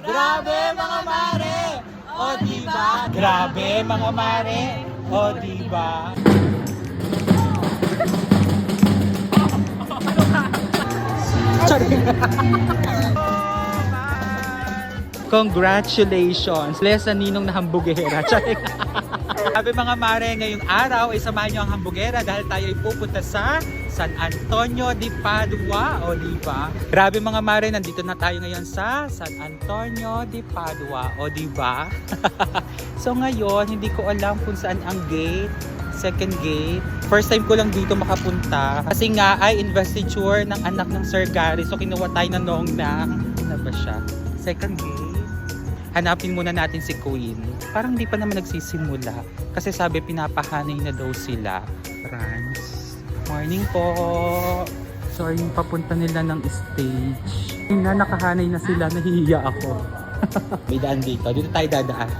Grabe mga mare! O diba? Grabe mga mare! O diba? Congratulations! Lesa Ninong na hambugera. Sabi mga mare, ngayong araw ay samahan nyo ang hambugera dahil tayo ay pupunta sa San Antonio de Padua. O diba? Grabe mga mare, nandito na tayo ngayon sa San Antonio de Padua. O diba? So ngayon, hindi ko alam kung saan ang gate. Second gate. First time ko lang dito makapunta. Kasi nga ay investiture ng anak ng Sir Gary. So kinuha tayo ng noong na, ano ba siya? Second gate. Hanapin muna natin si Queen. Parang hindi pa naman nagsisimula. Kasi sabi pinapahanay na daw sila. Friends. Morning po. So yung papunta nila ng stage. Yung na nakahanay na sila, nahihiya ako. May daan dito. Dito tayo dadaan.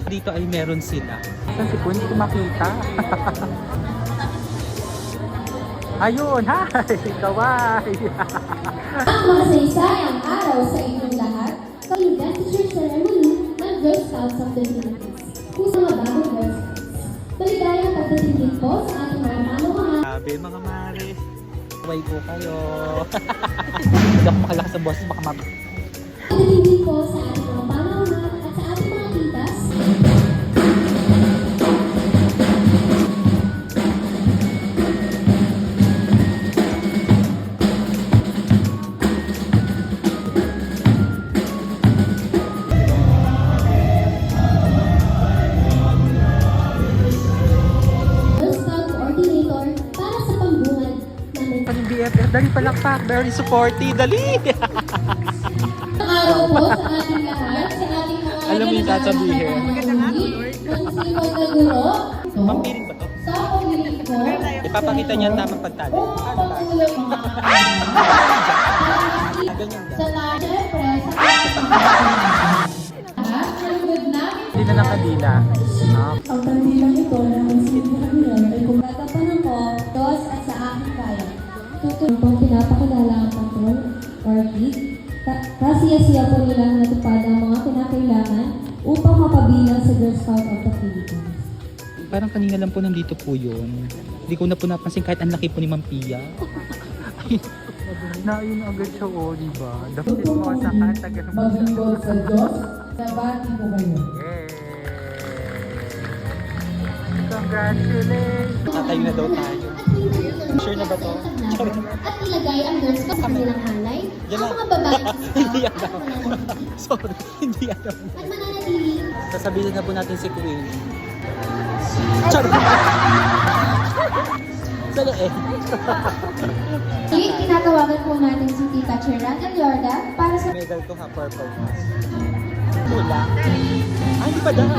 Dito ay meron sila. Saan si Queen? Hindi ko makita. Ayun, hi! Kawai! Ang masaysayang araw sa inyong lahat sa investiture ceremony ng Girl Scouts of the Philippines. Kung sa mga bagong Girl Scouts. Maligayang pagdating din po sa ating mga manuhaan. Sabi mga mare, kaway po kayo. Hindi ako makalakas sa boss, baka Pagdating din po sa ating mga manuhaan at sa ating mga titas. Dali palakpak, very supportive, dali! Ang araw po sa ating lahat, sa ating mga Alam mo yung sasabihin. Monsipal na guro, Pampiring ba to? sa pamiling ko, Ipapakita niya ang tamang pagtali. o pagtuloy mga Ganyan sa ka. lahat, syempre, sa ating lahat, ng good namin. Hindi na nakadila. Ang kandilang ito na monsipal ngayon ay kung tatapanan ko, Diyos at sa aking kaya. Tutuloy pong pinapakilala ang patrol or gig. Kasiya-siya po nilang natupad ang mga kinakailangan upang mapabilang sa Girl Scout of the Philippines. Parang kanina lang po nandito po yun. Hindi ko na po napansin kahit ang laki po ni Ma'am Pia. Naayun agad siya o, diba? Dapat mo sa katagal mo Maglingkod sa Diyos, nabati ko kayo. Congratulations! Tatayo na daw tayo. Sure na ba to? At ilagay ang Girl Scout sa kanilang hanay. Yan Ang na. mga babae Hindi alam. Sorry, hindi alam. at mananatili. Sasabihin na po natin si Queen. Sorry. Sala eh. Ngayon, tinatawagan po natin si Tita Cheranda Liorda para sa Medal ko ha, purple. Wala. Ay, hindi pa dahil.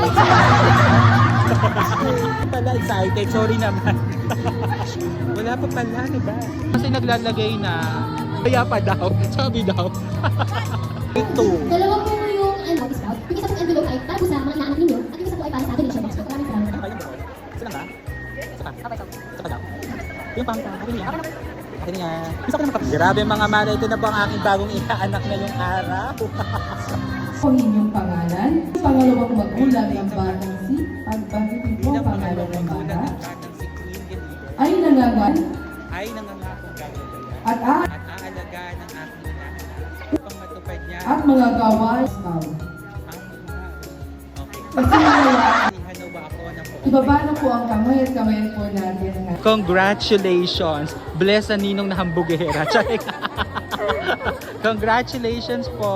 Hindi pala excited. Sorry naman. Wala pa pala, diba? Kasi naglalagay na. Kaya pa daw. Sabi daw. Ito. dalawa po yung Scout. Yung isa pong envelope ay para po sa mga inaanak ninyo at yung isa po ay para sa donation box. Maraming salamat. Ano pa yun? Isa lang ba? Isa pa? Isa pa daw? Yung pang akin niya. Akin niya. Gusto ko naman grabe mga mara. Ito na po ang aking bagong inaanak ngayong araw. Ang inyong pangalan. Pangalawang magulang ng batang si pagbagitin po ang pangalan ng bata ay nangagan Ay nangangakong gagawin at aalagaan ng aking anak upang matupad niya mga gawain ikaw. ang okay. Kasi nawa, Ihanaw ba ako ng po? ibaba na po ang kamay at kamay po natin. Congratulations! Bless ang ninong na hambugera. Congratulations po!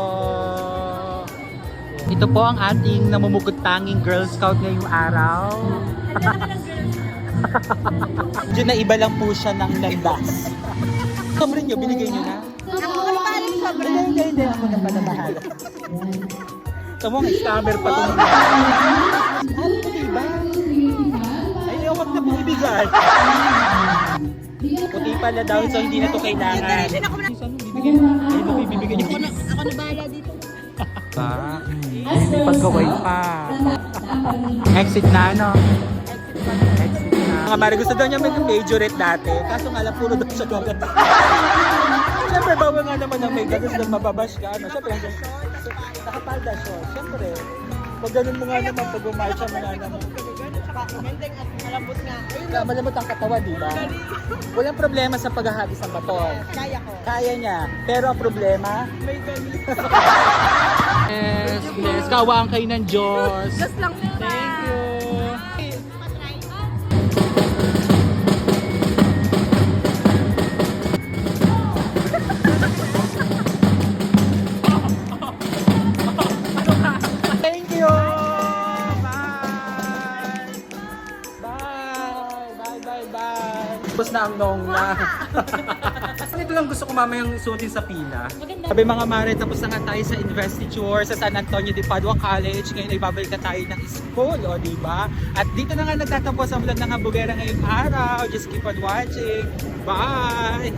Ito po ang ating namumugod-tanging Girl Scout ngayong araw. Diyan na iba lang po siya ng landas. Sobre nyo, binigay nyo na? Hindi. Ako na pala bahala. Tamo nga, scammer pa ito. Ano po diba? Ay, huwag na po ibigay. Puti pala daw, so hindi na ito kailangan. Ay, mabibigay nyo. Ako na bahala dito. May pagkaway pa. Exit na ano? Exit na. Mga mare, gusto daw niya mag-majorette dati. Kaso nga lang, puro daw siya gagawin. Siyempre, bawal nga naman ang may gagawin doon mababash ka. Ano? Siyempre, hanggang Nakapalda short. Siyempre, pag ganun mo nga naman, pag bumarcha mo nga naman. Kumendeng at malambot nga. Kaya malambot ang katawan, di ba? Walang problema sa paghahagis ng baton. Kaya ko. Kaya niya. Pero ang problema, May galit. yes, kawaan kayo ng Diyos. Just lang. Thank you. Thank you. Bye. Bye. Tapos na ang nong na. Ito lang gusto ko mamayang suotin sa pila. Sabi mga mare, tapos na nga tayo sa investiture sa San Antonio de Padua College. Ngayon ay babalik na tayo ng school, o diba? At dito na nga nagtatapos ang vlog ng Hambugera ngayong araw. Just keep on watching. Bye!